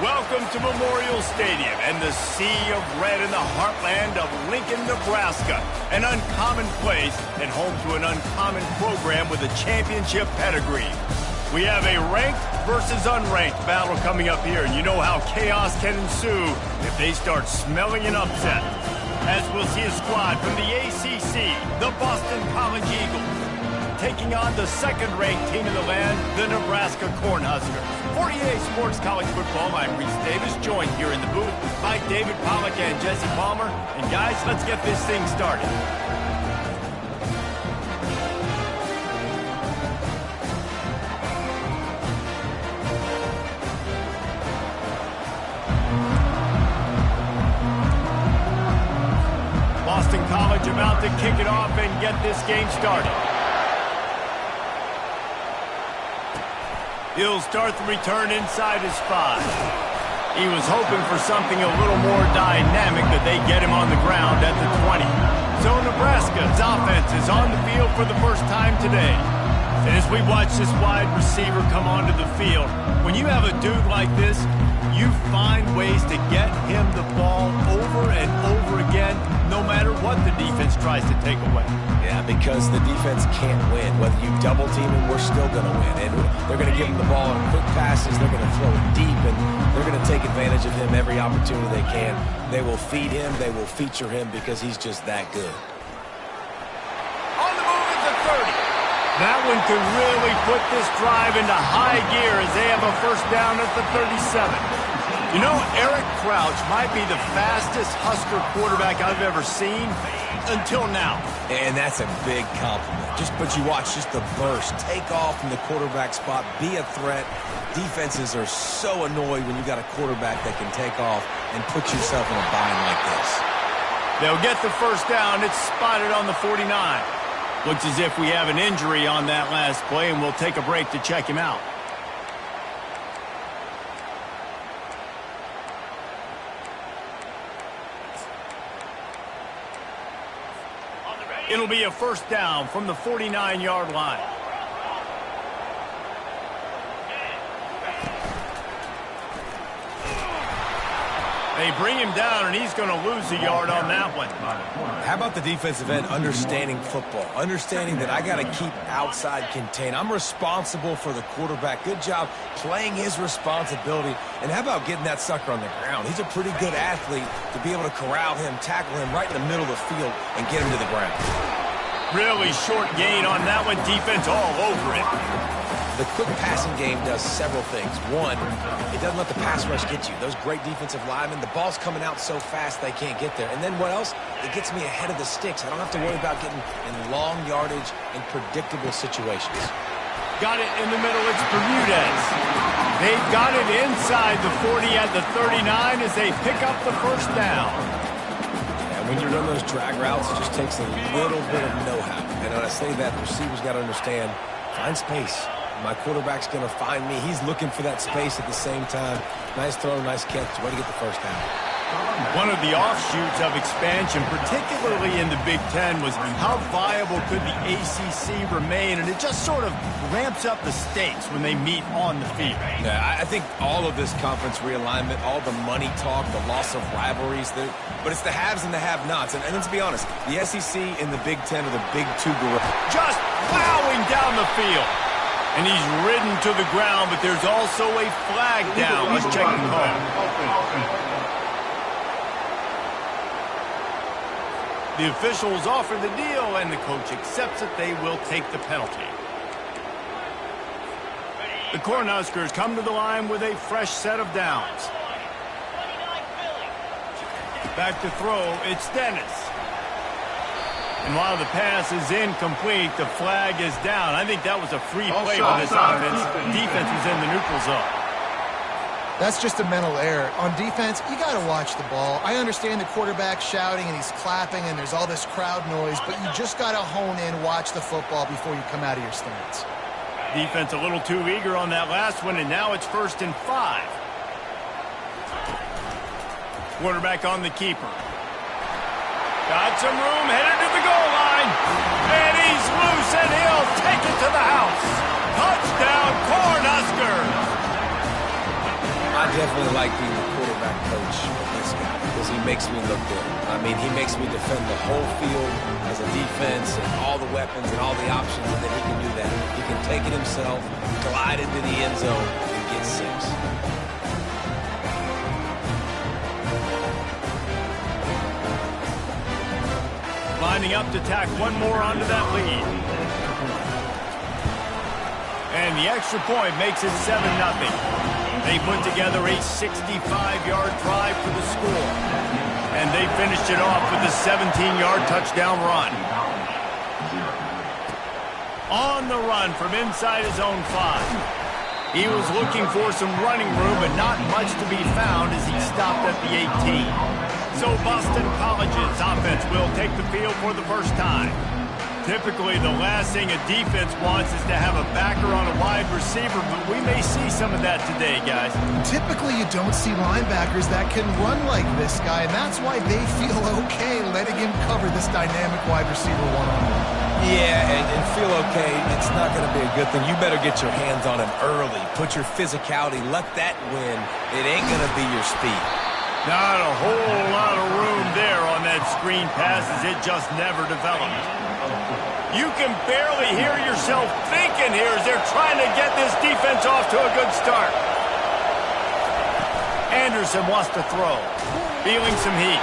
Welcome to Memorial Stadium and the sea of red in the heartland of Lincoln, Nebraska. An uncommon place and home to an uncommon program with a championship pedigree. We have a ranked versus unranked battle coming up here, and you know how chaos can ensue if they start smelling an upset. As we'll see a squad from the ACC, the Boston College Eagles, taking on the second-ranked team in the land, the Nebraska Cornhuskers. 48 Sports College Football, I'm Reese Davis, joined here in the booth by David Pollack and Jesse Palmer. And guys, let's get this thing started. Boston College about to kick it off and get this game started. He'll start the return inside his 5. He was hoping for something a little more dynamic, that they get him on the ground at the 20. So Nebraska's offense is on the field for the first time today. And as we watch this wide receiver come onto the field, when you have a dude like this, you find ways to get him the ball over and over again, no matter what the defense tries to take away. Yeah, because the defense can't win. Whether you double team him, we're still going to win. And they're going to give him the ball in quick passes. They're going to throw it deep, and they're going to take advantage of him every opportunity they can. They will feed him. They will feature him because he's just that good. On the move at the 30. That one could really put this drive into high gear as they have a first down at the 37. You know, Eric Crouch might be the fastest Husker quarterback I've ever seen until now. And that's a big compliment. But you watch just the burst, take off from the quarterback spot, be a threat. Defenses are so annoyed when you got a quarterback that can take off and put yourself in a bind like this. They'll get the first down. It's spotted on the 49. Looks as if we have an injury on that last play, and we'll take a break to check him out. It'll be a first down from the 49-yard line. They bring him down, and he's going to lose a yard on that one. How about the defensive end understanding football, understanding that I got to keep outside contained. I'm responsible for the quarterback. Good job playing his responsibility. And how about getting that sucker on the ground? He's a pretty good athlete to be able to corral him, tackle him right in the middle of the field, and get him to the ground. Really short gain on that one. Defense all over it. The quick passing game does several things. One, it doesn't let the pass rush get you. Those great defensive linemen, the ball's coming out so fast they can't get there. And then what else? It gets me ahead of the sticks. I don't have to worry about getting in long yardage and predictable situations. Got it in the middle. It's Bermudez. They've got it inside the 40 at the 39 as they pick up the first down. And when you run those drag routes, it just takes a little bit of know-how. And when I say that, the receivers got to understand, find space. My quarterback's going to find me. He's looking for that space at the same time. Nice throw, nice catch. Way to get the first down. One of the offshoots of expansion, particularly in the Big Ten, was how viable could the ACC remain, and it just sort of ramps up the stakes when they meet on the field. Yeah, I think all of this conference realignment, all the money talk, the loss of rivalries, but it's the haves and the have-nots. And let's be honest, the SEC and the Big Ten are the big two gorillas. Just plowing down the field. And he's ridden to the ground, but there's also a flag down. Let's check the call. The officials offer the deal, and the coach accepts it. They will take the penalty. The Cornhuskers come to the line with a fresh set of downs. Back to throw, it's Dennis. And while the pass is incomplete, the flag is down. I think that was a free play for this offense. Defense was in the neutral zone. That's just a mental error. On defense, you got to watch the ball. I understand the quarterback shouting and he's clapping and there's all this crowd noise, but you just got to hone in, watch the football before you come out of your stance. Defense a little too eager on that last one, and now it's 1st and 5. Quarterback on the keeper. Got some room, headed to the goal line. And he's loose, and he'll take it to the house. Touchdown, Cornhuskers! I definitely like being the quarterback coach of this guy because he makes me look good. I mean, he makes me defend the whole field as a defense and all the weapons and all the options, and then he can do that. He can take it himself, glide into the end zone, and get 6. Lining up to tack one more onto that lead. And the extra point makes it 7-0. They put together a 65-yard drive for the score. And they finished it off with a 17-yard touchdown run. On the run from inside his own 5. He was looking for some running room, but not much to be found as he stopped at the 18. So Boston College's offense will take the field for the first time. Typically, the last thing a defense wants is to have a backer on a wide receiver, but we may see some of that today, guys. Typically, you don't see linebackers that can run like this guy, and that's why they feel okay letting him cover this dynamic wide receiver one-on-one. Yeah, and feel okay, it's not going to be a good thing. You better get your hands on him early. Put your physicality, let that win. It ain't going to be your speed. Not a whole lot of room there on that screen pass as it just never developed. You can barely hear yourself thinking here as they're trying to get this defense off to a good start. Anderson wants to throw, feeling some heat.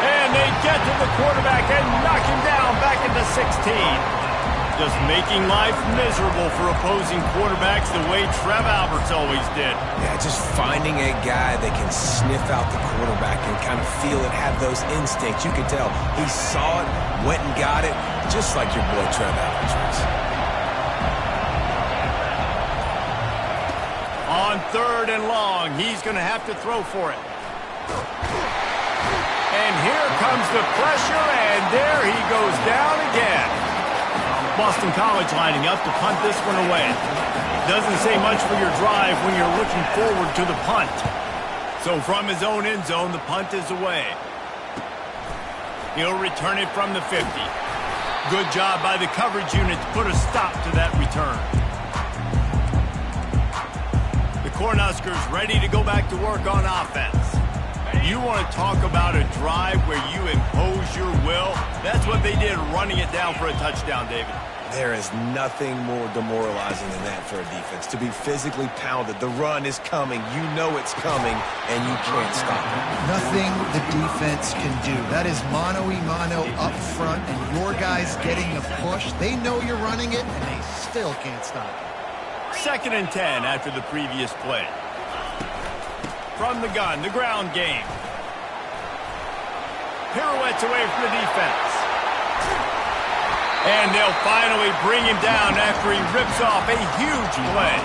And they get to the quarterback and knock him down back into 16. Just making life miserable for opposing quarterbacks the way Trev Alberts always did. Yeah, just finding a guy that can sniff out the quarterback and kind of feel it, have those instincts. You could tell he saw it, went and got it, just like your boy Trev Alberts was. On 3rd and long, he's going to have to throw for it. And here comes the pressure, and there he goes down again. Boston College lining up to punt this one away. Doesn't say much for your drive when you're looking forward to the punt. So from his own end zone, the punt is away. He'll return it from the 50. Good job by the coverage unit to put a stop to that return. The Cornhuskers ready to go back to work on offense. You want to talk about a drive where you impose your will? That's what they did, running it down for a touchdown, David. There is nothing more demoralizing than that for a defense. To be physically pounded. The run is coming. You know it's coming, and you can't stop it. Nothing the defense can do. That is mano-a-mano up front, and your guys getting the push. They know you're running it, and they still can't stop it. 2nd and 10 after the previous play. From the gun, the ground game. Pirouettes away from the defense. And they'll finally bring him down after he rips off a huge play.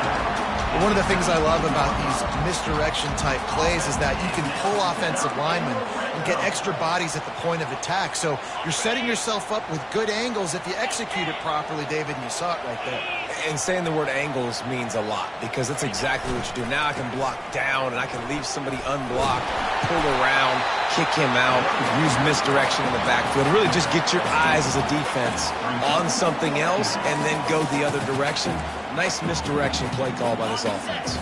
One of the things I love about these misdirection-type plays is that you can pull offensive linemen and get extra bodies at the point of attack. So you're setting yourself up with good angles if you execute it properly, David, and you saw it right there. And saying the word angles means a lot because that's exactly what you do. Now I can block down and I can leave somebody unblocked, pull around, kick him out, use misdirection in the backfield. Really just get your eyes as a defense on something else and then go the other direction. Nice misdirection play call by this offense.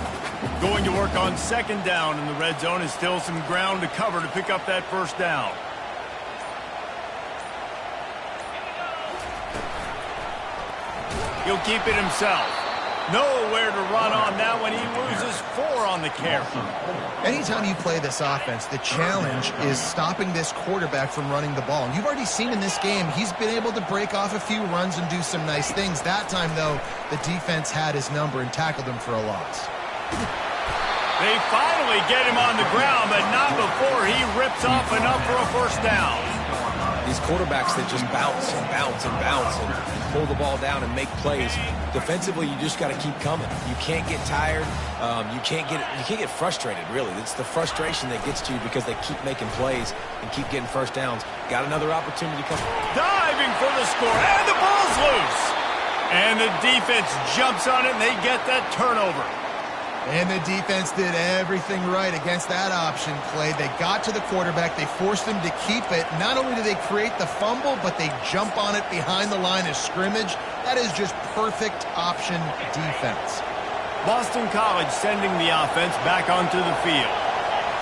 Going to work on 2nd down in the red zone is still some ground to cover to pick up that 1st down. He'll keep it himself. Nowhere to run on that one. He loses 4 on the carry. Anytime you play this offense, the challenge is stopping this quarterback from running the ball. And you've already seen in this game, he's been able to break off a few runs and do some nice things. That time, though, the defense had his number and tackled him for a loss. They finally get him on the ground, but not before he rips off enough for a 1st down. These quarterbacks that just bounce and bounce and bounce and pull the ball down and make plays. Defensively, you just got to keep coming. You can't get tired. You can't get frustrated, really. It's the frustration that gets to you because they keep making plays and keep getting 1st downs. Got another opportunity to come. Diving for the score, and the ball's loose. And the defense jumps on it, and they get that turnover. And the defense did everything right against that option play. They got to the quarterback. They forced him to keep it. Not only do they create the fumble, but they jump on it behind the line of scrimmage. That is just perfect option defense. Boston College sending the offense back onto the field.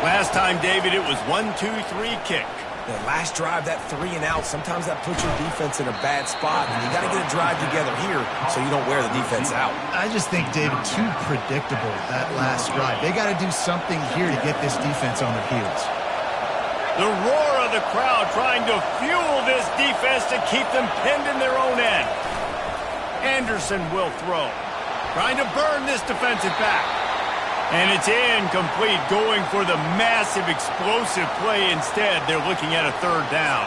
Last time, David, it was 1-2-3 kick. The last drive, that 3 and out, sometimes that puts your defense in a bad spot. And you got to get a drive together here so you don't wear the defense out. I just think, David, too predictable, that last drive. They got to do something here to get this defense on their heels. The roar of the crowd trying to fuel this defense to keep them pinned in their own end. Anderson will throw. Trying to burn this defensive back. And it's incomplete, going for the massive explosive play instead. They're looking at a third down.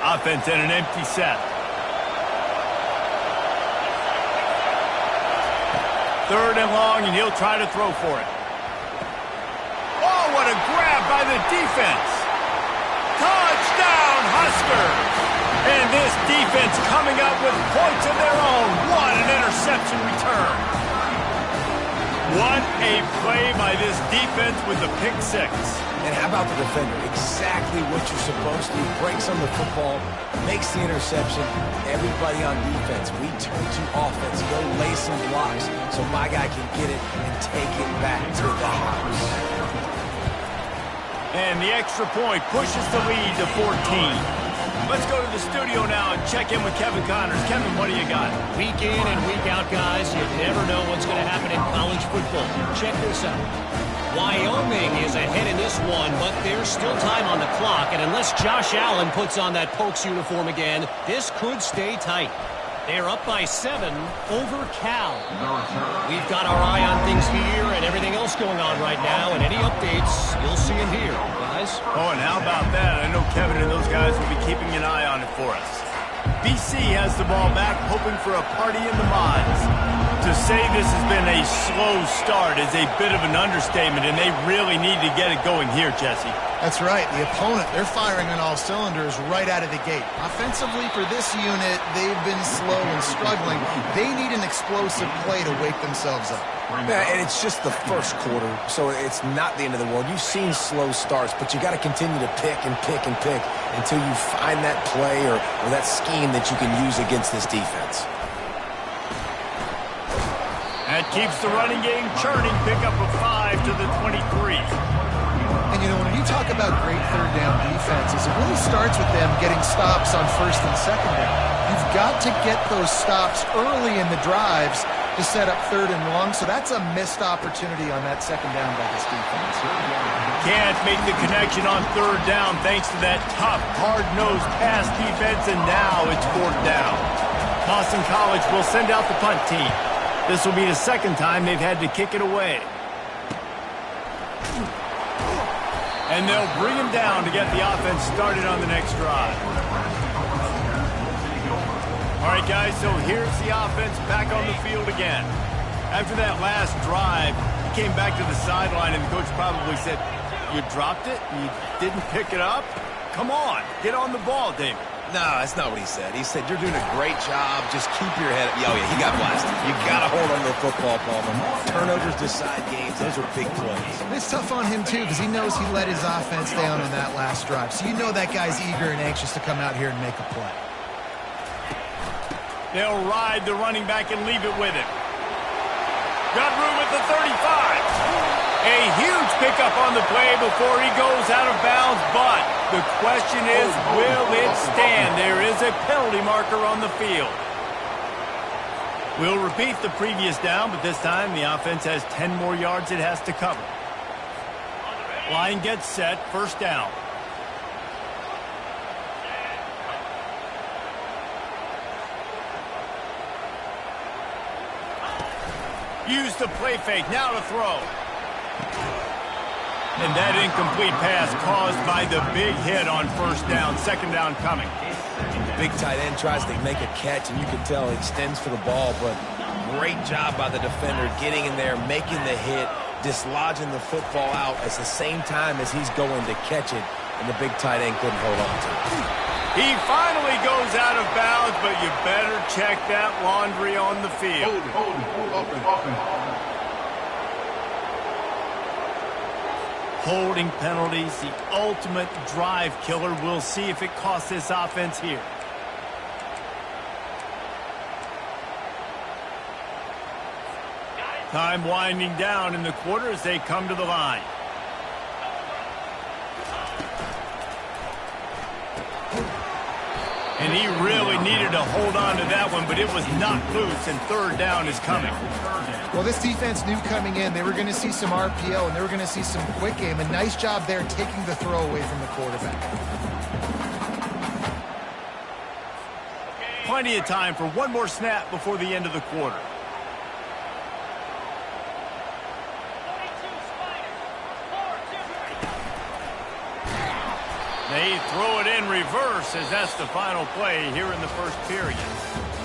Offense in an empty set. Third and long, and he'll try to throw for it. Oh, what a grab by the defense. Touchdown, Huskers. And this defense coming up with points of their own. What an interception return. What a play by this defense with the pick six. And how about the defender? Exactly what you're supposed to do. Breaks on the football, makes the interception. Everybody on defense, we turn to offense. Go lay some blocks so my guy can get it and take it back to the house. And the extra point pushes the lead to 14. Let's go to the studio now and check in with Kevin Connors. Kevin, what do you got? Week in and week out, guys, you never know what's going to happen in college football. Check this out. Wyoming is ahead in this one, but there's still time on the clock, and unless Josh Allen puts on that Pokes uniform again, this could stay tight. They're up by 7 over Cal. We've got our eye on things here and everything else going on right now, and any updates, you'll see them here, guys. Oh, and how about that? I know Kevin and those guys will be keeping an eye on it for us. BC has the ball back, hoping for a party in the mods. To say this has been a slow start is a bit of an understatement, and they really need to get it going here, Jesse. That's right. The opponent, they're firing on all cylinders right out of the gate. Offensively, for this unit, they've been slow and struggling. They need an explosive play to wake themselves up. Yeah, and it's just the first quarter, so it's not the end of the world. You've seen slow starts, but you got to continue to pick and pick and pick until you find that play or that scheme that you can use against this defense. That keeps the running game churning. Pickup of 5 to the 23. And, you know, when you talk about great third down defenses, it really starts with them getting stops on first and second down. You've got to get those stops early in the drives to set up third and long, so that's a missed opportunity on that second down by this defense. Can't make the connection on third down thanks to that tough, hard-nosed pass defense, and now it's fourth down. Boston College will send out the punt team. This will be the second time they've had to kick it away. And they'll bring him down to get the offense started on the next drive. All right, guys, so here's the offense back on the field again. After that last drive, he came back to the sideline, and the coach probably said, "You dropped it? You didn't pick it up? Come on, get on the ball, David." No, that's not what he said. He said, you're doing a great job. Just keep your head up. Oh, yeah, he got blasted. You got to hold on to the football, Palmer. Turnovers decide games. Those are big plays. It's tough on him, too, because he knows he let his offense down on that last drive. So you know that guy's eager and anxious to come out here and make a play. They'll ride the running back and leave it with him. Got room at the 35. A huge pickup on the play before he goes out of bounds, but the question is, will it stand? There is a penalty marker on the field. We'll repeat the previous down, but this time the offense has 10 more yards it has to cover. Line gets set, first down. Use the play fake, now to throw. And that incomplete pass caused by the big hit on first down. Second down coming. Big tight end tries to make a catch, and you can tell he extends for the ball, but great job by the defender getting in there, making the hit, dislodging the football out at the same time as he's going to catch it, and the big tight end couldn't hold on to it. He finally goes out of bounds, but you better check that laundry on the field. Holding penalties, the ultimate drive killer. We'll see if it costs this offense here. Time winding down in the quarter as they come to the line. And he really needed to hold on to that one, but it was knocked loose, and third down is coming. Well, this defense knew coming in they were going to see some RPO, and they were going to see some quick game. A nice job there taking the throw away from the quarterback. Plenty of time for one more snap before the end of the quarter. They throw it in reverse as that's the final play here in the first period.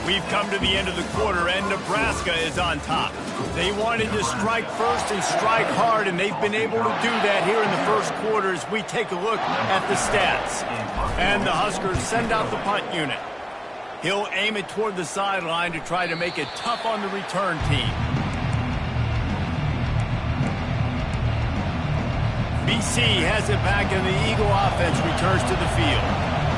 We've come to the end of the quarter, and Nebraska is on top. They wanted to strike first and strike hard, and they've been able to do that here in the first quarter as we take a look at the stats. And the Huskers send out the punt unit. He'll aim it toward the sideline to try to make it tough on the return team. BC has it back, and the Eagle offense returns to the field.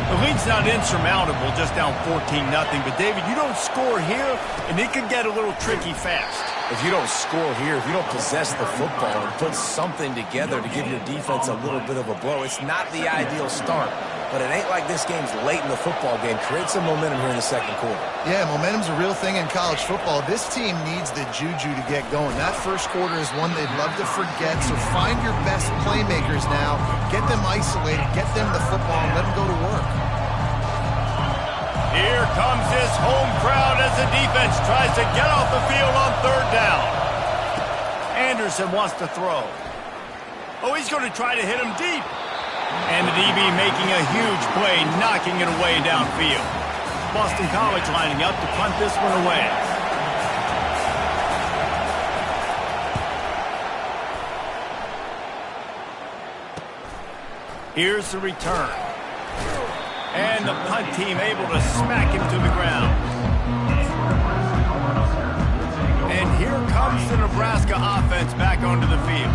The lead's not insurmountable, just down 14-0. But, David, you don't score here, and it could get a little tricky fast. If you don't score here, if you don't possess the football and put something together to give your defense a little bit of a blow, it's not the ideal start. But it ain't like this game's late in the football game. Create some momentum here in the second quarter. Yeah, momentum's a real thing in college football. This team needs the juju to get going. That first quarter is one they'd love to forget, so find your best playmakers now. Get them isolated, get them the football, and let them go to work. Here comes this home crowd as the defense tries to get off the field on third down. Anderson wants to throw. Oh, he's going to try to hit him deep. And the DB making a huge play, knocking it away downfield. Boston College lining up to punt this one away. Here's the return. And the punt team able to smack him to the ground. And here comes the Nebraska offense back onto the field.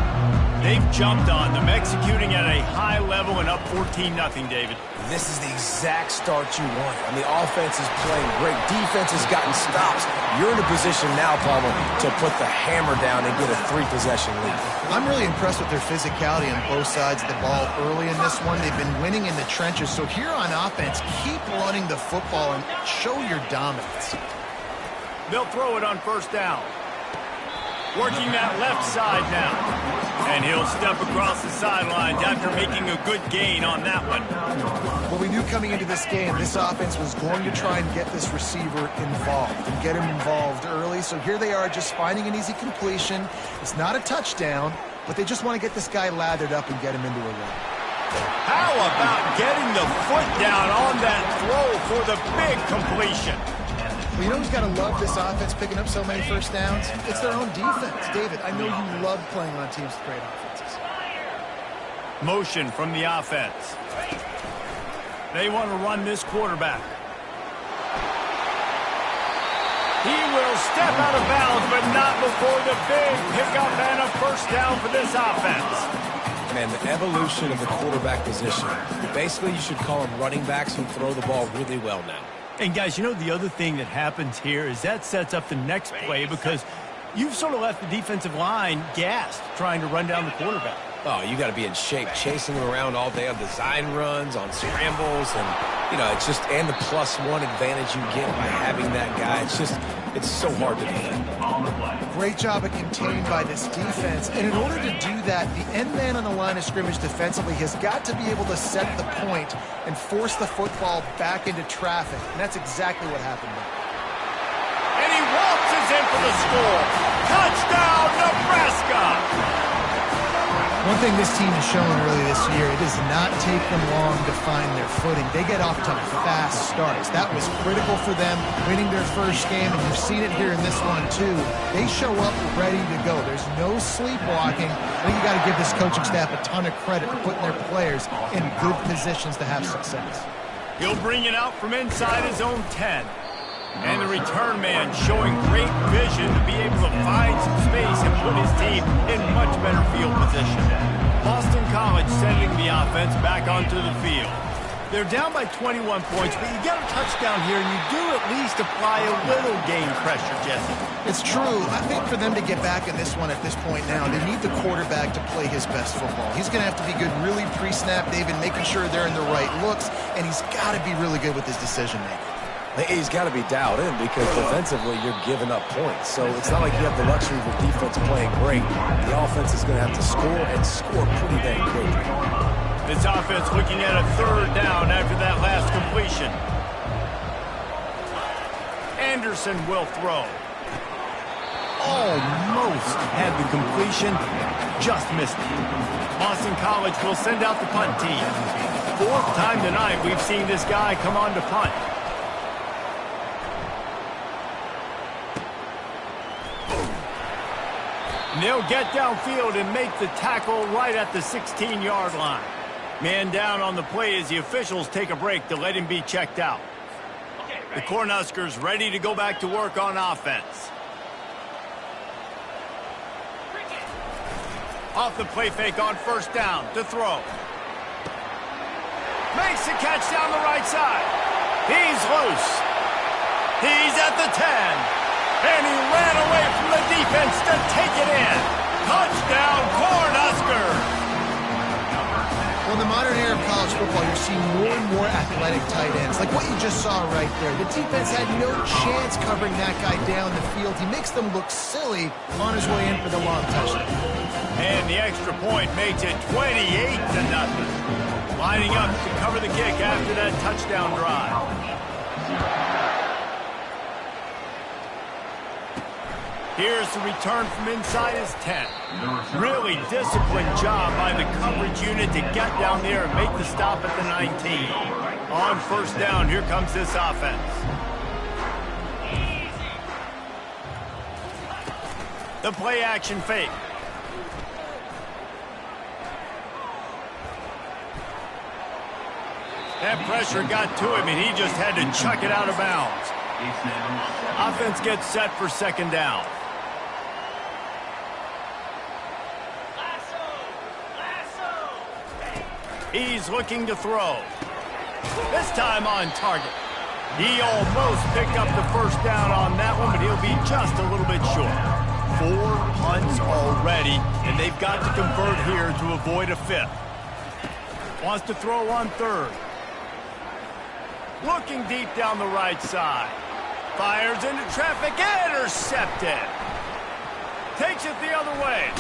They've jumped on them, executing at a high level and up 14-0, David. This is the exact start you want. And the offense is playing great. Defense has gotten stops. You're in a position now, Palmer, to put the hammer down and get a 3-possession lead. I'm really impressed with their physicality on both sides of the ball early in this one. They've been winning in the trenches. So here on offense, keep running the football and show your dominance. They'll throw it on first down. Working that left side now. And he'll step across the sidelines after making a good gain on that one. Well, we knew coming into this game, this offense was going to try and get this receiver involved and get him involved early. So here they are just finding an easy completion. It's not a touchdown, but they just want to get this guy lathered up and get him into a run. How about getting the foot down on that throw for the big completion? Well, you know who's got to love this offense picking up so many first downs? It's their own defense. David, I know you love playing on teams with great offenses. Motion from the offense. They want to run this quarterback. He will step out of bounds, but not before the big pickup and a first down for this offense. Man, the evolution of the quarterback position. Basically, you should call them running backs who throw the ball really well now. And, guys, you know the other thing that happens here is that sets up the next play because you've sort of left the defensive line gassed trying to run down the quarterback. Oh, you got to be in shape, chasing him around all day on design runs, on scrambles, and, you know, it's just, and the +1 advantage you get by having that guy. It's just, it's so hard to defend. Great job of containing by this defense. And in order to do that, the end man on the line of scrimmage defensively has got to be able to set the point and force the football back into traffic. And that's exactly what happened there. And he waltzes in for the score. Touchdown, Nebraska! One thing this team has shown early this year, it does not take them long to find their footing. They get off to fast starts. That was critical for them, winning their first game, and you've seen it here in this one too. They show up ready to go. There's no sleepwalking. I think you got to give this coaching staff a ton of credit for putting their players in good positions to have success. He'll bring it out from inside his own 10. And the return man showing great vision to be able to find some space and put his team in much better field position. Boston College sending the offense back onto the field. They're down by 21 points, but you get a touchdown here, and you do at least apply a little game pressure, Jesse. It's true. I think for them to get back in this one at this point now, they need the quarterback to play his best football. He's going to have to be good really pre-snap, David, making sure they're in the right looks, and he's got to be really good with his decision-making. He's got to be dialed in because defensively you're giving up points. So it's not like you have the luxury of the defense playing great. The offense is going to have to score and score pretty dang quickly. This offense looking at a third down after that last completion. Anderson will throw. Almost had the completion, just missed it. Boston College will send out the punt team. Fourth time tonight we've seen this guy come on to punt. And they'll get downfield and make the tackle right at the 16-yard line. Man down on the play as the officials take a break to let him be checked out. The Cornhuskers ready to go back to work on offense. Off the play fake on first down to throw. Makes the catch down the right side. He's loose. He's at the 10. And he ran away from the defense to take it in. Touchdown, Cornhuskers! Well, in the modern era of college football, you're seeing more and more athletic tight ends, like what you just saw right there. The defense had no chance covering that guy down the field. He makes them look silly on his way in for the long touchdown. And the extra point makes it 28-0. Lining up to cover the kick after that touchdown drive. Here's the return from inside his 10. Really disciplined job by the coverage unit to get down there and make the stop at the 19. On first down, here comes this offense. The play action fake. That pressure got to him, and he just had to chuck it out of bounds. Offense gets set for second down. He's looking to throw. This time on target. He almost picked up the first down on that one, but he'll be just a little bit short. 4 punts already, and they've got to convert here to avoid a fifth. Wants to throw on third. Looking deep down the right side. Fires into traffic, intercepted. Takes it the other way.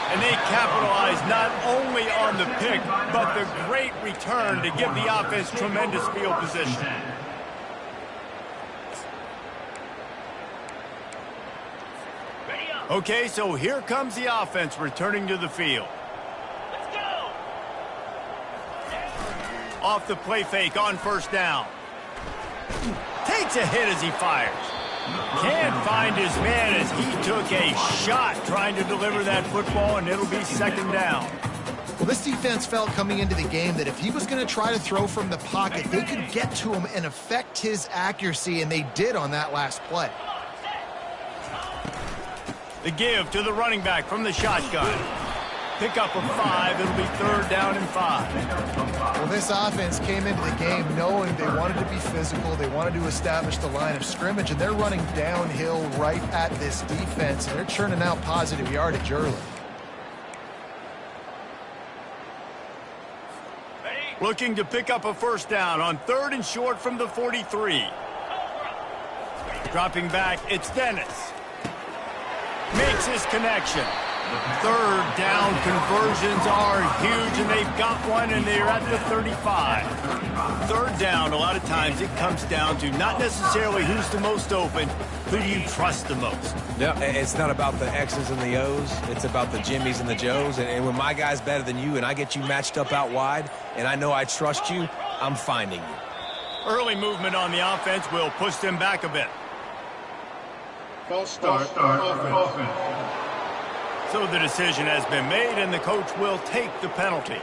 And they capitalize not only on the pick, but the great return to give the offense tremendous field position. Okay, so here comes the offense returning to the field. Let's go! Off the play fake on first down. Takes a hit as he fires. Can't find his man as he took a shot trying to deliver that football, and it'll be second down. Well, this defense felt coming into the game that if he was going to try to throw from the pocket, they could get to him and affect his accuracy, and they did on that last play. The give to the running back from the shotgun. Pick up a 5. It'll be third down and 5. Well, this offense came into the game knowing they wanted to be physical. They wanted to establish the line of scrimmage, and they're running downhill right at this defense. And they're churning out positive yardage early. Looking to pick up a first down on third and short from the 43. Dropping back, it's Dennis. Makes his connection. Third down conversions are huge, and they've got one, and they're at the 35. Third down, a lot of times it comes down to not necessarily who's the most open, who do you trust the most? Yeah, it's not about the X's and the O's. It's about the Jimmies and the Joes. And when my guy's better than you and I get you matched up out wide, and I know I trust you, I'm finding you. Early movement on the offense will push them back a bit. False start, offense. So the decision has been made, and the coach will take the penalty.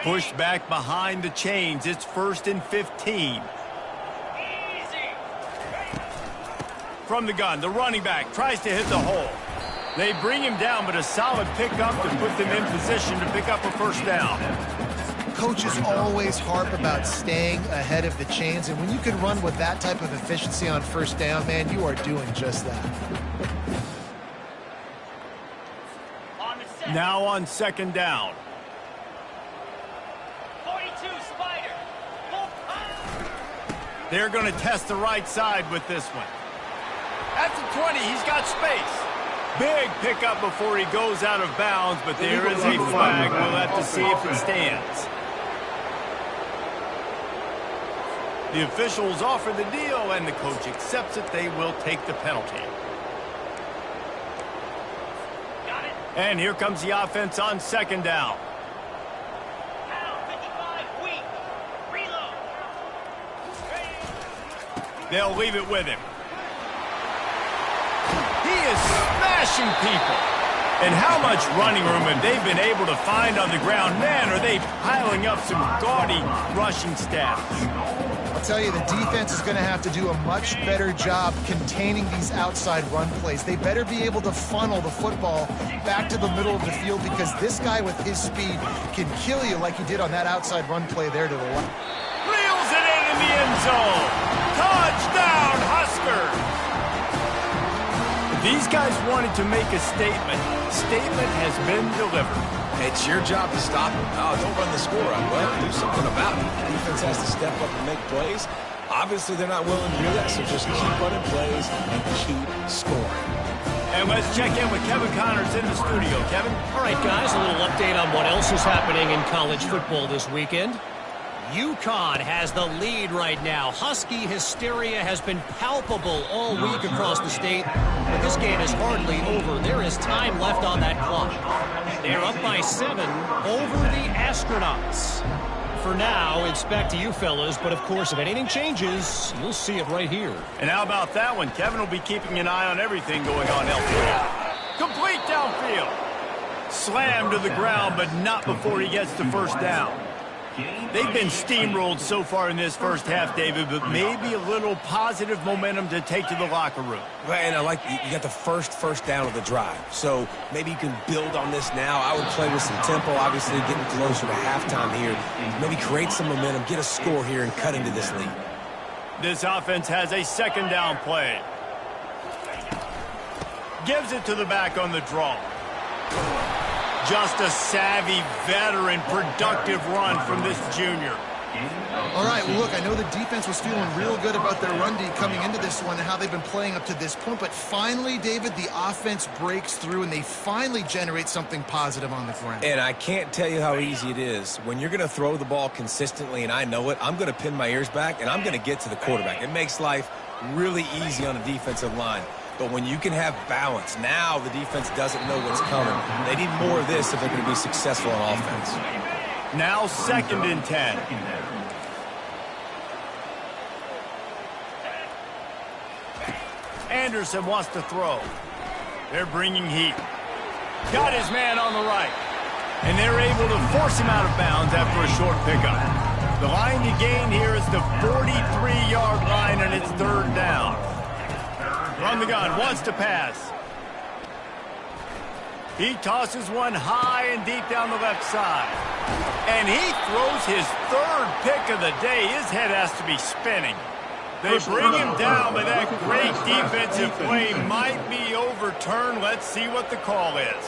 Pushed back behind the chains. It's 1st and 15. From the gun, the running back tries to hit the hole. They bring him down, but a solid pickup to put them in position to pick up a first down. Coaches always harp about staying ahead of the chains, and when you can run with that type of efficiency on first down, man, you are doing just that. Now on second down. 42 Spider. They're going to test the right side with this one. At the 20, he's got space. Big pickup before he goes out of bounds, but there is a flag. We'll have to see if it stands. The officials offer the deal, and the coach accepts it. They will take the penalty. Got it. And here comes the offense on second down. Down 55, weak. Reload. They'll leave it with him. He is smashing people. And how much running room have they been able to find on the ground? Man, are they piling up some gaudy rushing stats. I'll tell you, the defense is going to have to do a much better job containing these outside run plays. They better be able to funnel the football back to the middle of the field, because this guy with his speed can kill you like he did on that outside run play there to the left. Reels it in the end zone. Touchdown, Huskers. These guys wanted to make a statement. Statement has been delivered. It's your job to stop him. Oh, don't run the score up. Well, do something about it. The defense has to step up and make plays. Obviously, they're not willing to do that, so just keep running plays and keep scoring. And let's check in with Kevin Connors in the studio. Kevin? All right, guys, a little update on what else is happening in college football this weekend. UConn has the lead right now. Husky hysteria has been palpable all week across the state, but this game is hardly over. There is time left on that clock. They're up by 7 over the Astronauts. For now, it's back to you fellas, but of course, if anything changes, you'll see it right here. And how about that one? Kevin will be keeping an eye on everything going on elsewhere. Complete downfield. Slammed to the ground, but not before he gets to first down. They've been steamrolled so far in this first half, David, but maybe a little positive momentum to take to the locker room. And I like you got the first down of the drive. So maybe you can build on this now. I would play with some tempo, obviously getting closer to halftime here. Maybe create some momentum, get a score here, and cut into this lead. This offense has a second down play. Gives it to the back on the draw. Just a savvy, veteran, productive run from this junior. All right, well, look, I know the defense was feeling real good about their run D coming into this one and how they've been playing up to this point, but finally, David, the offense breaks through and they finally generate something positive on the ground. And I can't tell you how easy it is. When you're going to throw the ball consistently, and I know it, I'm going to pin my ears back, and I'm going to get to the quarterback. It makes life really easy on a defensive line. But when you can have balance, now the defense doesn't know what's coming. They need more of this if they're going to be successful on offense. Now 2nd and 10. Anderson wants to throw. They're bringing heat. Got his man on the right. And they're able to force him out of bounds after a short pickup. The line to gain here is the 43-yard line, and it's 3rd down. From the gun, wants to pass. He tosses one high and deep down the left side. And he throws his 3rd pick of the day. His head has to be spinning. They bring him down, but that great defensive play might be overturned. Let's see what the call is.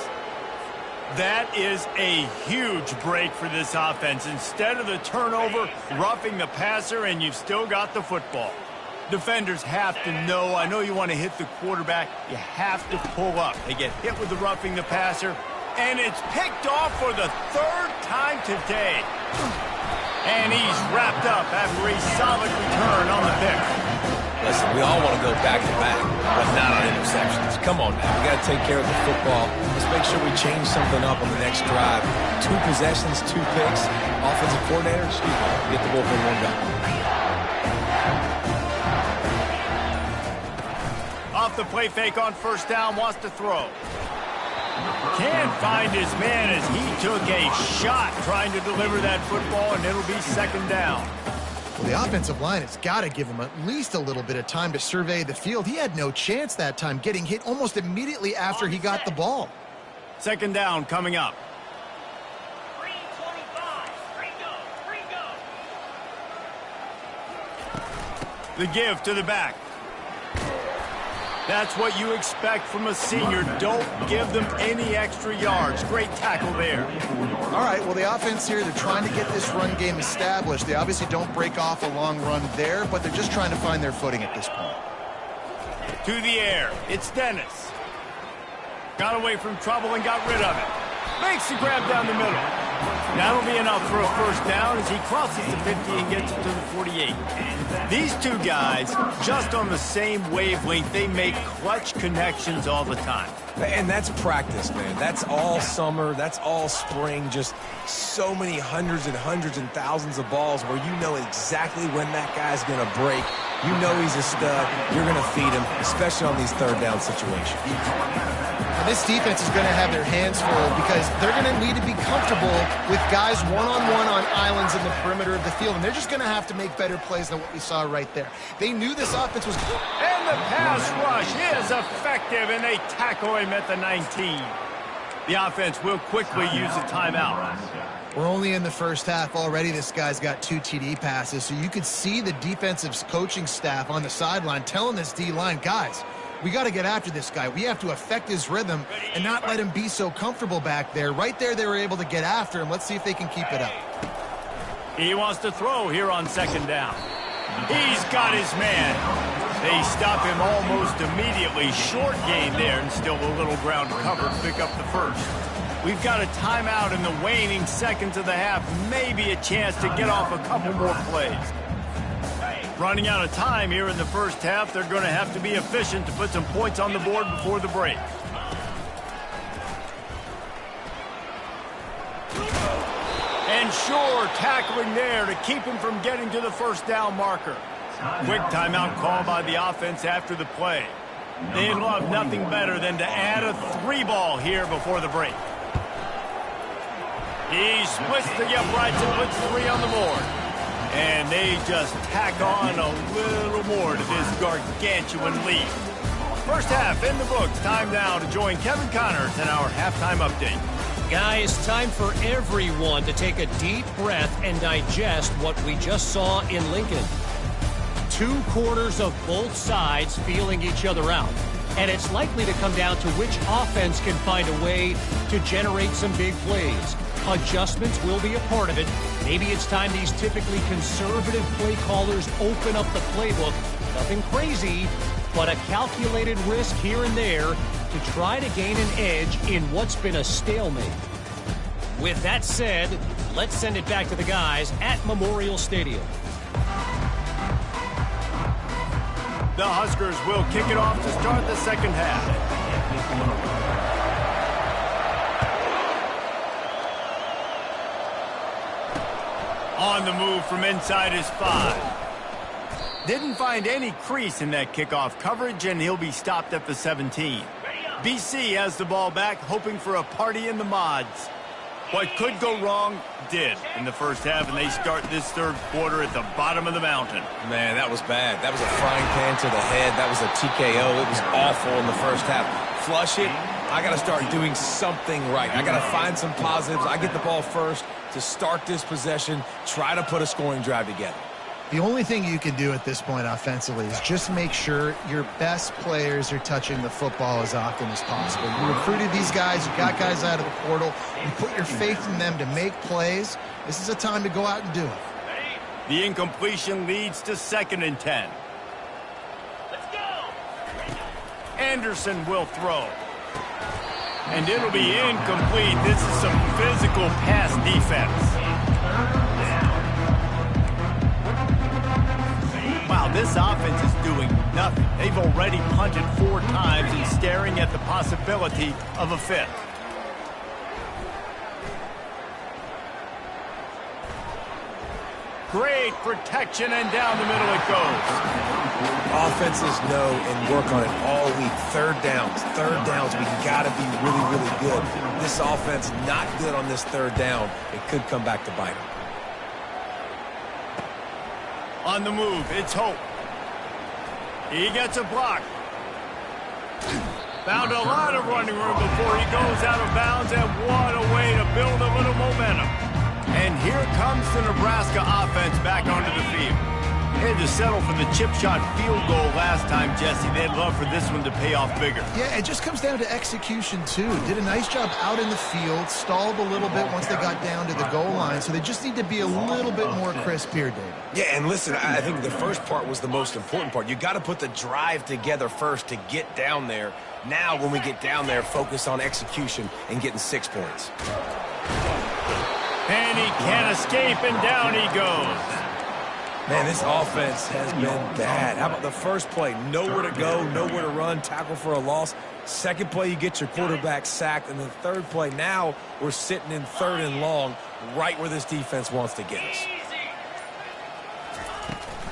That is a huge break for this offense. Instead of the turnover, roughing the passer, and you've still got the football. Defenders have to know, I know you want to hit the quarterback, you have to pull up. They get hit with the roughing the passer, and it's picked off for the 3rd time today. And he's wrapped up after a solid return on the pick. Listen, we all want to go back-to-back, but not on interceptions. Come on now, we got to take care of the football. Let's make sure we change something up on the next drive. 2 possessions, 2 picks. Offensive coordinator, get the bullpen warmed up. Off the play fake on first down, wants to throw. Can't find his man as he took a shot trying to deliver that football, and it'll be 2nd down. Well, the offensive line has got to give him at least a little bit of time to survey the field. He had no chance that time, getting hit almost immediately after he got the ball. Second down coming up. 3-25, the give to the back. That's what you expect from a senior. Don't give them any extra yards. Great tackle there. All right, well, the offense here, they're trying to get this run game established. They obviously don't break off a long run there, but they're just trying to find their footing at this point. To the air, it's Dennis. Got away from trouble and got rid of it. Makes the grab down the middle. That'll be enough for a first down as he crosses the 50 and gets it to the 48. These two guys, just on the same wavelength, they make clutch connections all the time. And that's practice, man. That's all summer. That's all spring. Just so many hundreds and hundreds and thousands of balls where you know exactly when that guy's going to break. You know he's a stud. You're going to feed him, especially on these third down situations. And this defense is going to have their hands full because they're going to need to be comfortable with guys one-on-one on islands in the perimeter of the field, and they're just going to have to make better plays than what we saw right there. They knew this offense was... And the pass rush is effective, and they tackle him at the 19. The offense will quickly use a timeout. We're only in the first half already. This guy's got 2 TD passes, so you could see the defensive coaching staff on the sideline telling this D-line, guys, we got to get after this guy. We have to affect his rhythm and not let him be so comfortable back there. Right there, they were able to get after him. Let's see if they can keep it up. He wants to throw here on second down. He's got his man. They stop him almost immediately. Short gain there, and still a little ground cover to pick up the first. We've got a timeout in the waning seconds of the half. Maybe a chance to get off a couple more plays. Running out of time here in the first half. They're going to have to be efficient to put some points on the board before the break. And sure, tackling there to keep him from getting to the first down marker. Quick timeout call by the offense after the play. They'd love nothing better than to add a 3-ball here before the break. He splits the uprights and puts 3 on the board. And they just tack on a little more to this gargantuan lead. First half in the books. Time now to join Kevin Connors in our halftime update. Guys, time for everyone to take a deep breath and digest what we just saw in Lincoln. 2 quarters of both sides feeling each other out. And it's likely to come down to which offense can find a way to generate some big plays. Adjustments will be a part of it. Maybe it's time these typically conservative play callers open up the playbook. Nothing crazy, but a calculated risk here and there to try to gain an edge in what's been a stalemate. With that said, let's send it back to the guys at Memorial Stadium. The Huskers will kick it off to start the second half. On the move from inside his 5. Didn't find any crease in that kickoff coverage, and he'll be stopped at the 17. BC has the ball back, hoping for a party in the mods. What could go wrong did in the first half, and they start this third quarter at the bottom of the mountain. Man, that was bad. That was a frying pan to the head. That was a TKO. It was awful in the first half. Flush it. I got to start doing something right. I got to find some positives. I get the ball first to start this possession, try to put a scoring drive together. The only thing you can do at this point offensively is just make sure your best players are touching the football as often as possible. You recruited these guys, you got guys out of the portal, you put your faith in them to make plays. This is a time to go out and do it. The incompletion leads to 2nd and 10. Let's go! Anderson will throw. And it'll be incomplete. This is some physical pass defense. Wow, this offense is doing nothing. They've already punted 4 times and staring at the possibility of a 5th. Great protection, and down the middle it goes. Offenses know and work on it all week. Third downs, we got to be really, really good. This offense not good on this third down. It could come back to bite them. On the move, it's Hope. He gets a block. Found a lot of running room before he goes out of bounds, and what a way to build a little momentum. And here comes the Nebraska offense back onto the field. They had to settle for the chip shot field goal last time, Jesse. They'd love for this one to pay off bigger. Yeah, it just comes down to execution, too. Did a nice job out in the field, stalled a little bit once they got down to the goal line, so they just need to be a little bit more crisp here, David. Yeah, and listen, I think the first part was the most important part. You got to put the drive together first to get down there. Now, when we get down there, focus on execution and getting 6 points. And he can't escape, and down he goes. Man, this offense has been bad. How about the first play? Nowhere to go, nowhere to run, tackle for a loss. Second play, you get your quarterback sacked. And the third play, now we're sitting in 3rd and long, right where this defense wants to get us.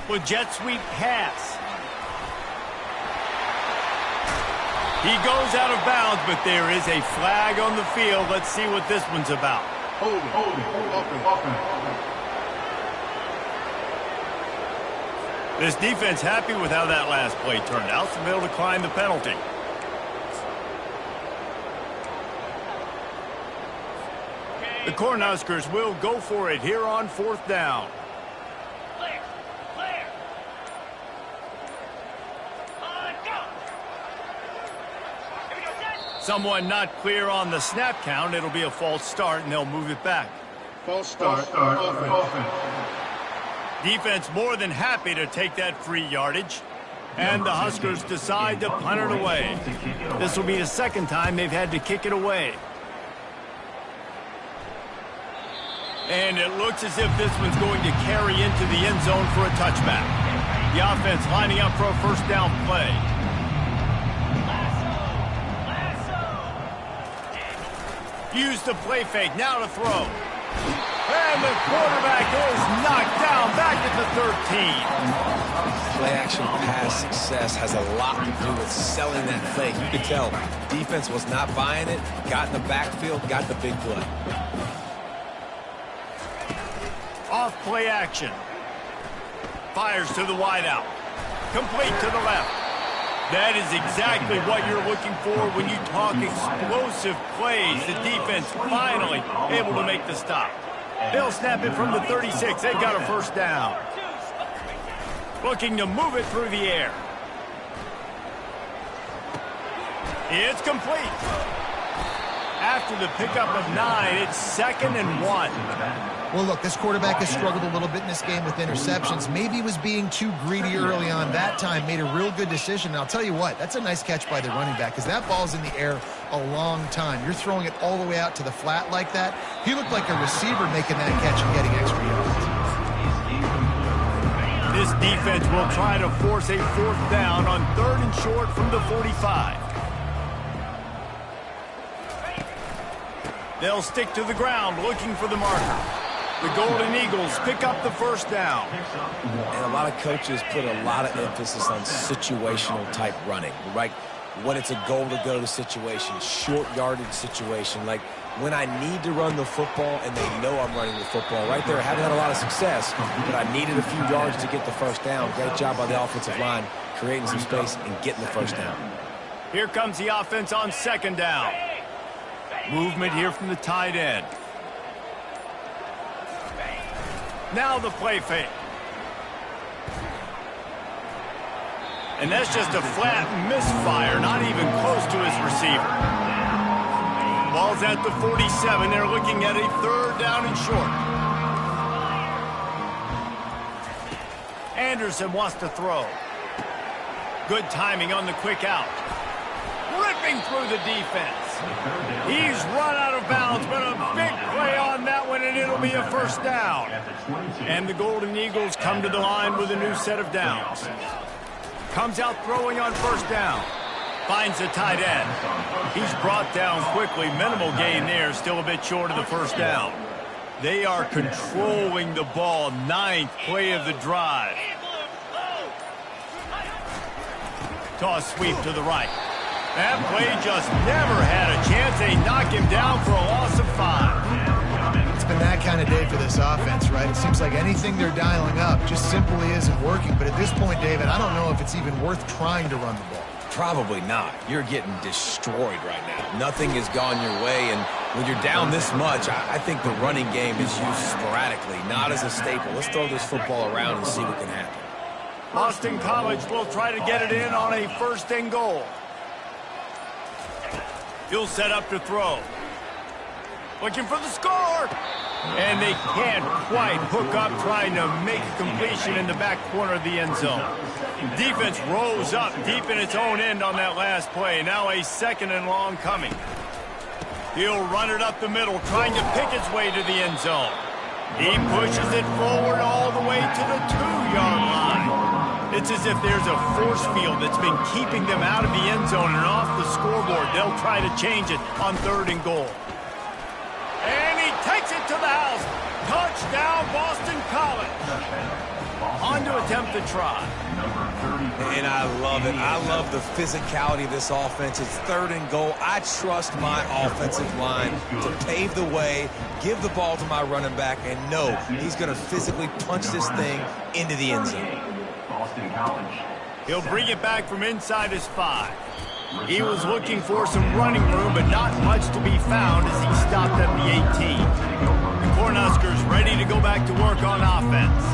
With jet sweep pass. He goes out of bounds, but there is a flag on the field. Let's see what this one's about. Hold it. Offense. This defense happy with how that last play turned out, so they'll decline the penalty. The Cornhuskers will go for it here on 4th down. Clear. Go. Here we go, set. Someone not clear on the snap count. It'll be a false start, and they'll move it back. False start. Offense. Defense more than happy to take that free yardage. And the Huskers decide to punt it away. This will be the second time they've had to kick it away. And it looks as if this one's going to carry into the end zone for a touchback. The offense lining up for a first down play. Use the play fake, now to throw. And the quarterback is knocked down back at the 13. Play action pass success has a lot to do with selling that fake. You could tell defense was not buying it, got in the backfield, got the big play. Off play action. Fires to the wideout. Complete to the left. That is exactly what you're looking for when you talk explosive plays. The defense finally able to make the stop. They'll snap it from the 36. They've got a first down. Looking to move it through the air. It's complete. After the pickup of 9, it's 2nd and 1. Well, look, this quarterback has struggled a little bit in this game with interceptions. Maybe he was being too greedy early on. That time made a real good decision. And I'll tell you what, that's a nice catch by the running back because that ball's in the air a long time. You're throwing it all the way out to the flat like that. He looked like a receiver making that catch and getting extra yards. This defense will try to force a 4th down on 3rd and short from the 45. They'll stick to the ground looking for the marker. The Golden Eagles pick up the first down. And a lot of coaches put a lot of emphasis on situational type running, right? When it's a goal to go to situation, short yardage situation, like when I need to run the football and they know I'm running the football. Right there, I haven't had a lot of success, but I needed a few yards to get the first down. Great job by the offensive line, creating some space and getting the first down. Here comes the offense on 2nd down. Movement here from the tight end. Now the play fake. And that's just a flat misfire, not even close to his receiver. Ball's at the 47. They're looking at a 3rd down and short. Anderson wants to throw. Good timing on the quick out. Ripping through the defense. He's run out of bounds, but a big play on that one, and it'll be a first down. And the Golden Eagles come to the line with a new set of downs. Comes out throwing on first down. Finds the tight end. He's brought down quickly. Minimal gain there, still a bit short of the first down. They are controlling the ball. 9th play of the drive. Toss sweep to the right. That play just never had a chance. They knock him down for a loss of 5. It's been that kind of day for this offense, right? It seems like anything they're dialing up just simply isn't working. But at this point, David, I don't know if it's even worth trying to run the ball. Probably not. You're getting destroyed right now. Nothing has gone your way, and when you're down this much, I think the running game is used sporadically, not as a staple. Let's throw this football around and see what can happen. Boston College will try to get it in on a 1st and goal. He'll set up to throw. Looking for the score. And they can't quite hook up, trying to make a completion in the back corner of the end zone. Defense rose up deep in its own end on that last play. Now a 2nd and long coming. He'll run it up the middle, trying to pick its way to the end zone. He pushes it forward all the way to the 2-yard line. It's as if there's a force field that's been keeping them out of the end zone and off the scoreboard. They'll try to change it on 3rd and goal. And he takes it to the house. Touchdown, Boston College. On to attempt the try. And I love it. I love the physicality of this offense. It's 3rd and goal. I trust my offensive line to pave the way, give the ball to my running back, and know he's going to physically punch this thing into the end zone. Boston College. He'll bring it back from inside his 5. He was looking for some running room, but not much to be found as he stopped at the 18. The Cornhuskers ready to go back to work on offense.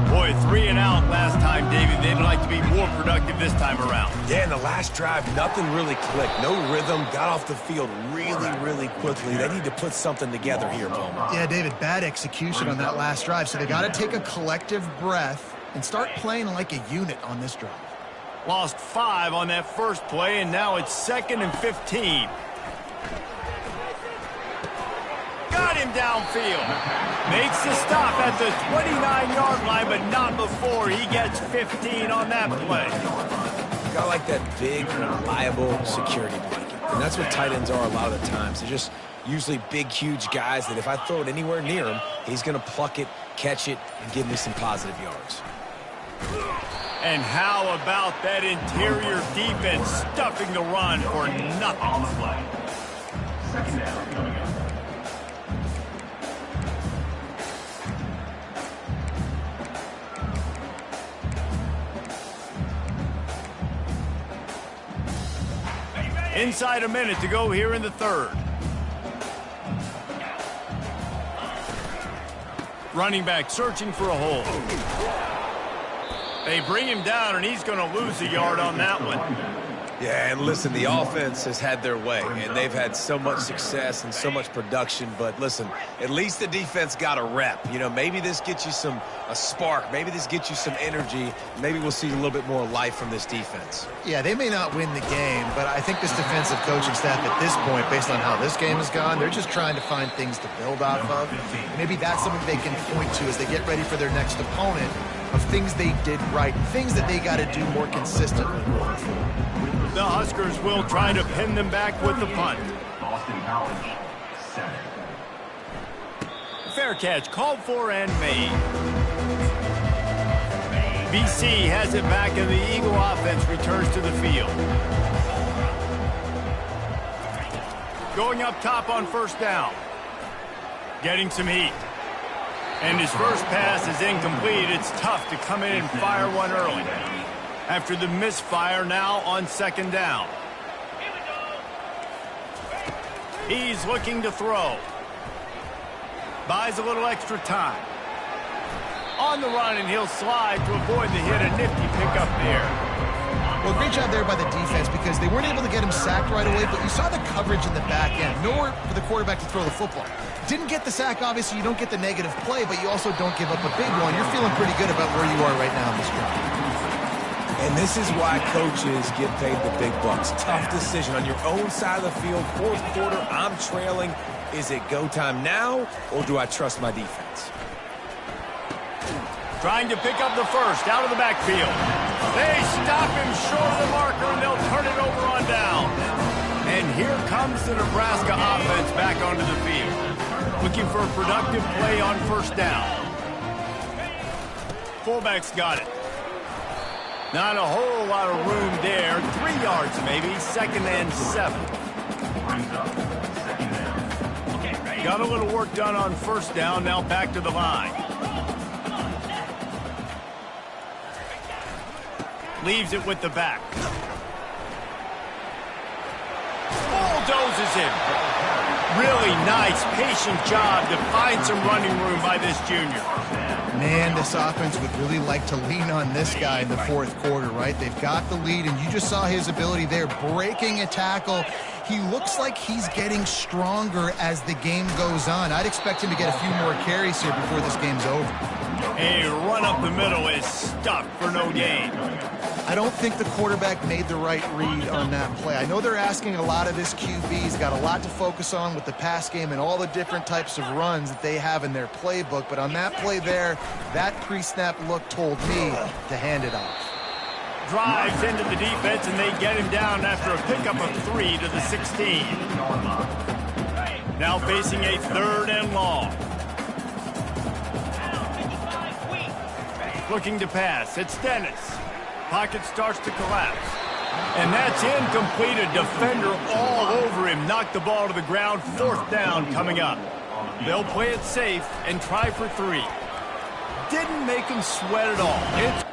Boy, 3 and out last time, David. They'd like to be more productive this time around. Yeah, in the last drive, nothing really clicked. No rhythm, got off the field really quickly. They need to put something together here, Bowman. Yeah, David, bad execution on that last drive. So they got to take a collective breath and start playing like a unit on this drive. Lost 5 on that first play, and now it's 2nd and 15. Got him downfield. Makes the stop at the 29-yard line, but not before he gets 15 on that play. Got like that big, reliable security blanket. And that's what tight ends are a lot of the times. They're just usually big, huge guys that if I throw it anywhere near him, he's going to pluck it, catch it, and give me some positive yards. And how about that interior defense stuffing the run for nothing? On the play. 2nd down coming up. Inside a minute to go here in the 3rd. Running back searching for a hole. They bring him down, and he's going to lose a yard on that one. Yeah, and listen, the offense has had their way, and they've had so much success and so much production. But listen, at least the defense got a rep. You know, maybe this gets you a spark. Maybe this gets you some energy. Maybe we'll see a little bit more life from this defense. Yeah, they may not win the game, but I think this defensive coaching staff at this point, based on how this game has gone, they're just trying to find things to build off of. Maybe that's something they can point to as they get ready for their next opponent, of things they did right, things that they got to do more consistently moving forward. The Huskers will try to pin them back with the punt. Boston College, 7. Fair catch called for and made. BC has it back, and the Eagle offense returns to the field. Going up top on 1st down. Getting some heat. And his first pass is incomplete. It's tough to come in and fire one early. After the misfire, now on 2nd down. He's looking to throw. Buys a little extra time. On the run, and he'll slide to avoid the hit. A nifty pickup there. Well, great job there by the defense because they weren't able to get him sacked right away, but you saw the coverage in the back end. Nowhere for the quarterback to throw the football. Didn't get the sack, obviously. You don't get the negative play, but you also don't give up a big one. You're feeling pretty good about where you are right now in this drive. And this is why coaches get paid the big bucks. Tough decision on your own side of the field. 4th quarter, I'm trailing. Is it go time now, or do I trust my defense? Trying to pick up the first out of the backfield. They stop him short of the marker, and they'll turn it over on down. And here comes the Nebraska offense back onto the field. Looking for a productive play on 1st down. Fullback's got it. Not a whole lot of room there. 3 yards maybe. 2nd and 7. Got a little work done on first down, now back to the line. Leaves it with the back. Bulldozes him. Really nice, patient job to find some running room by this junior. Man, this offense would really like to lean on this guy in the fourth quarter, right? They've got the lead, and you just saw his ability there, breaking a tackle. He looks like he's getting stronger as the game goes on. I'd expect him to get a few more carries here before this game's over. A run up the middle is stuck for no gain. I don't think the quarterback made the right read on that play. I know they're asking a lot of this QB. He's got a lot to focus on with the pass game and all the different types of runs that they have in their playbook. But on that play there, that pre-snap look told me to hand it off. Drives into the defense, and they get him down after a pickup of 3 to the 16. Now facing a 3rd and long. Looking to pass. It's Dennis. Pocket starts to collapse. And that's incomplete. A defender all over him. Knocked the ball to the ground. 4th down coming up. They'll play it safe and try for 3. Didn't make him sweat at all. It's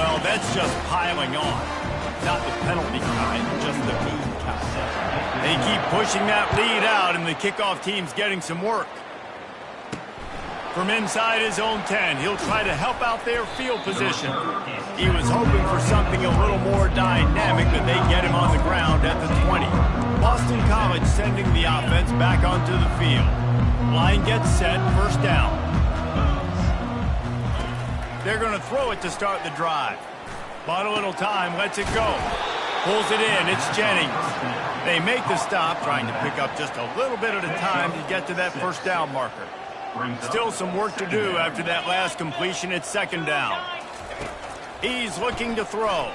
Well, that's just piling on. Not the penalty kind, just the mean kind. They keep pushing that lead out, and the kickoff team's getting some work. From inside his own 10, he'll try to help out their field position. He was hoping for something a little more dynamic, but they get him on the ground at the 20. Boston College sending the offense back onto the field. Line gets set, first down. They're going to throw it to start the drive. Bought a little time, lets it go. Pulls it in, it's Jennings. They make the stop, trying to pick up just a little bit at a time to get to that first down marker. Still some work to do after that last completion. It's second down. He's looking to throw.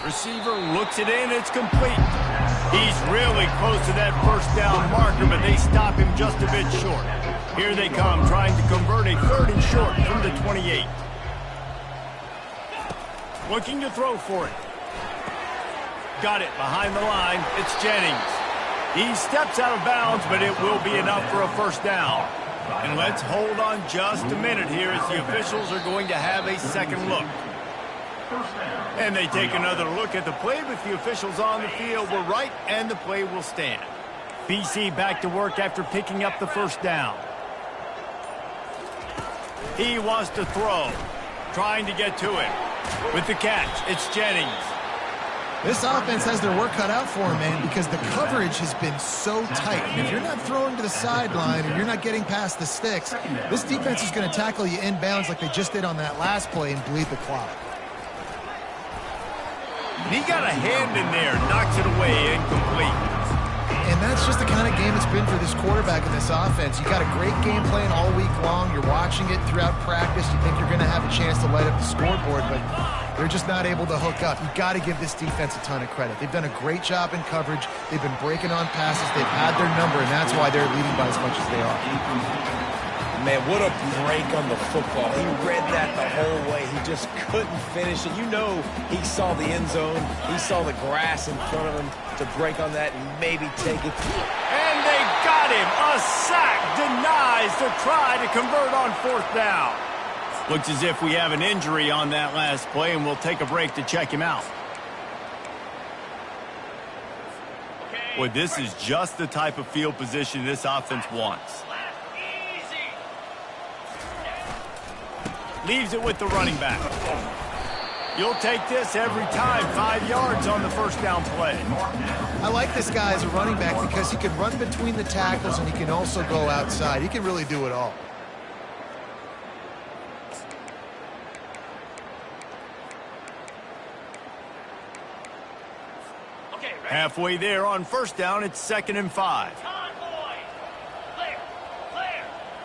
Receiver looks it in, it's complete. He's really close to that first down marker, but they stop him just a bit short. Here they come, trying to convert a 3rd and short from the 28. Looking to throw for it. Got it behind the line. It's Jennings. He steps out of bounds, but it will be enough for a first down. And let's hold on just a minute here as the officials are going to have a second look. And they take another look at the play, but the officials on the field were right, and the play will stand. BC back to work after picking up the first down. He wants to throw, trying to get to it. With the catch, it's Jennings. This offense has their work cut out for them, man, because the coverage has been so tight. And if you're not throwing to the sideline or you're not getting past the sticks, this defense is going to tackle you inbounds like they just did on that last play and bleed the clock. He got a hand in there, knocks it away, incomplete. And that's just the kind of game it's been for this quarterback in this offense. You got a great game plan all week long. You're watching it throughout practice. You think you're going to have a chance to light up the scoreboard, but they're just not able to hook up. You got to give this defense a ton of credit. They've done a great job in coverage. They've been breaking on passes. They've had their number, and that's why they're leading by as much as they are. Man, what a break on the football. He read that the whole way. He just couldn't finish it. You know he saw the end zone. He saw the grass in front of him to break on that and maybe take it. And they got him. A sack denies the try to convert on 4th down. Looks as if we have an injury on that last play, and we'll take a break to check him out. Boy, this is just the type of field position this offense wants. Leaves it with the running back. You'll take this every time. 5 yards on the first down play. I like this guy as a running back because he can run between the tackles and he can also go outside. He can really do it all. Halfway there on first down, it's 2nd and 5.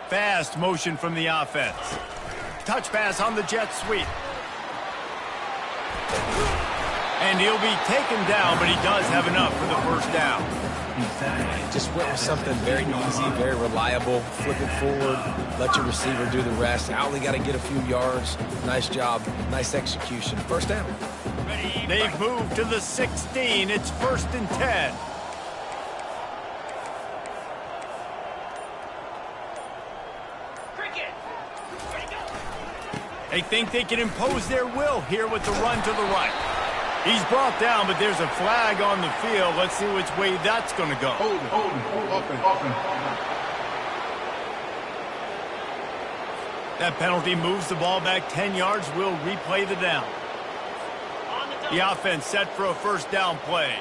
Fast motion from the offense. Touch pass on the jet sweep. And he'll be taken down, but he does have enough for the first down. Just went with something very easy, very reliable. Flip it forward, let your receiver do the rest. I only got to get a few yards. Nice job, nice execution. First down. They've moved to the 16. It's 1st and 10. They think they can impose their will here with the run to the right. He's brought down, but there's a flag on the field. Let's see which way that's going to go. Open. That penalty moves the ball back 10 yards. We'll replay the down. The offense set for a first down play.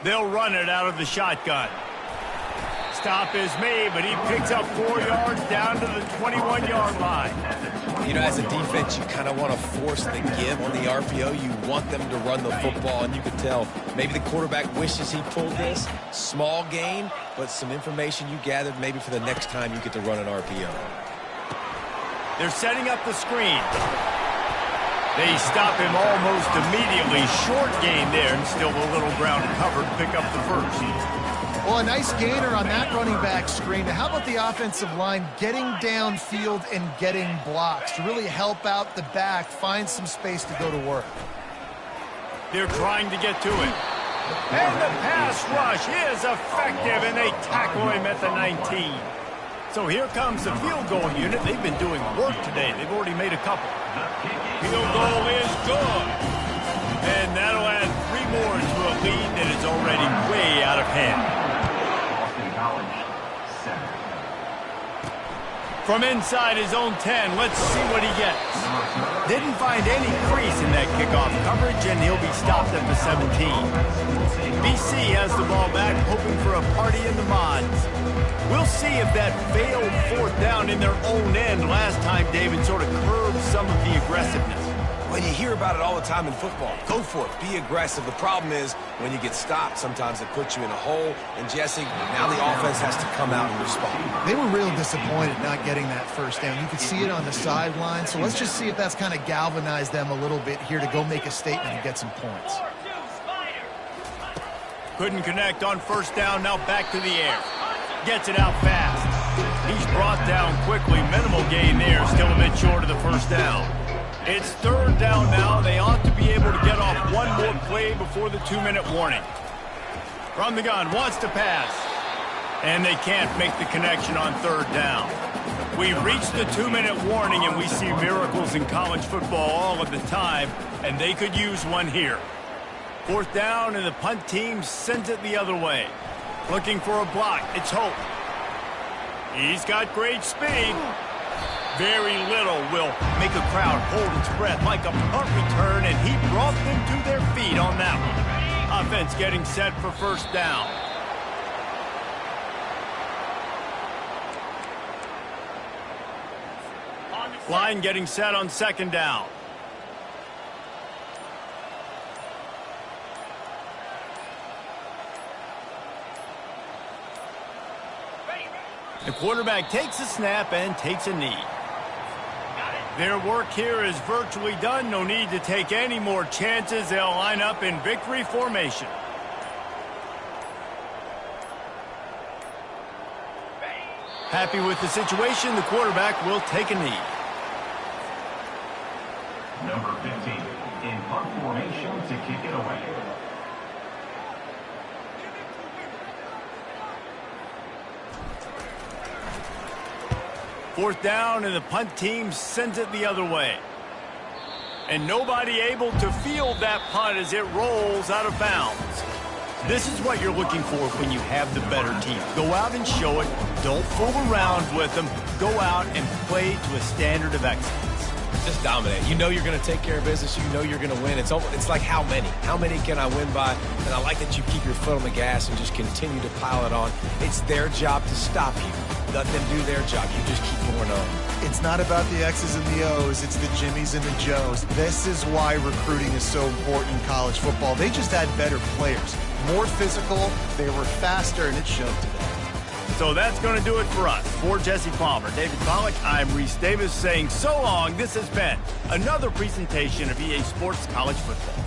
They'll run it out of the shotgun. Stop is made, but he picks up 4 yards down to the 21-yard line. You know, as a defense, you kind of want to force the give on the RPO. You want them to run the football, and you can tell maybe the quarterback wishes he pulled this. Small gain, but some information you gathered maybe for the next time you get to run an RPO. They're setting up the screen. They stop him almost immediately. Short gain there, and still a little ground covered. Pick up the first. Well, a nice gainer on that running back screen. Now, how about the offensive line getting downfield and getting blocks to really help out the back, find some space to go to work? They're trying to get to it. And the pass rush is effective, and they tackle him at the 19. So here comes the field goal unit. They've been doing work today. They've already made a couple. Field goal is good. And that'll add 3 more to a lead that is already way out of hand. From inside his own 10, let's see what he gets. Didn't find any crease in that kickoff coverage, and he'll be stopped at the 17. BC has the ball back, hoping for a party in the mods. We'll see if that failed fourth down in their own end last time, David, sort of curbed some of the aggressiveness. Well, you hear about it all the time in football. Go for it. Be aggressive. The problem is when you get stopped, sometimes it puts you in a hole. And, Jesse, now the offense has to come out and respond. They were real disappointed not getting that first down. You could see it on the sideline. So let's just see if that's kind of galvanized them a little bit here to go make a statement and get some points. Couldn't connect on first down. Now back to the air. Gets it out fast. He's brought down quickly. Minimal gain there. Still a bit short of the first down. It's third down now. They ought to be able to get off one more play before the 2-minute warning. From the gun, wants to pass. And they can't make the connection on third down. We've reached the 2-minute warning, and we see miracles in college football all of the time, and they could use one here. Fourth down, and the punt team sends it the other way. Looking for a block. It's Hope. He's got great speed. Very little will make a crowd hold its breath like a punt return, and he brought them to their feet on that one. Offense getting set for first down. Line getting set on second down. The quarterback takes a snap and takes a knee. Their work here is virtually done. No need to take any more chances. They'll line up in victory formation. Happy with the situation, the quarterback will take a knee. Number 15 in punt formation to kick it away. Fourth down, and the punt team sends it the other way. And nobody able to field that punt as it rolls out of bounds. This is what you're looking for when you have the better team. Go out and show it. Don't fool around with them. Go out and play to a standard of excellence. Just dominate. You know you're going to take care of business. You know you're going to win. It's like how many? How many can I win by? And I like that you keep your foot on the gas and just continue to pile it on. It's their job to stop you. Let them do their job. You just keep going on. It's not about the X's and the O's. It's the Jimmies and the Joes. This is why recruiting is so important in college football. They just had better players. More physical. They were faster, and it showed today. So that's going to do it for us. For Jesse Palmer, David Pollack, I'm Reese Davis saying so long. This has been another presentation of EA Sports College Football.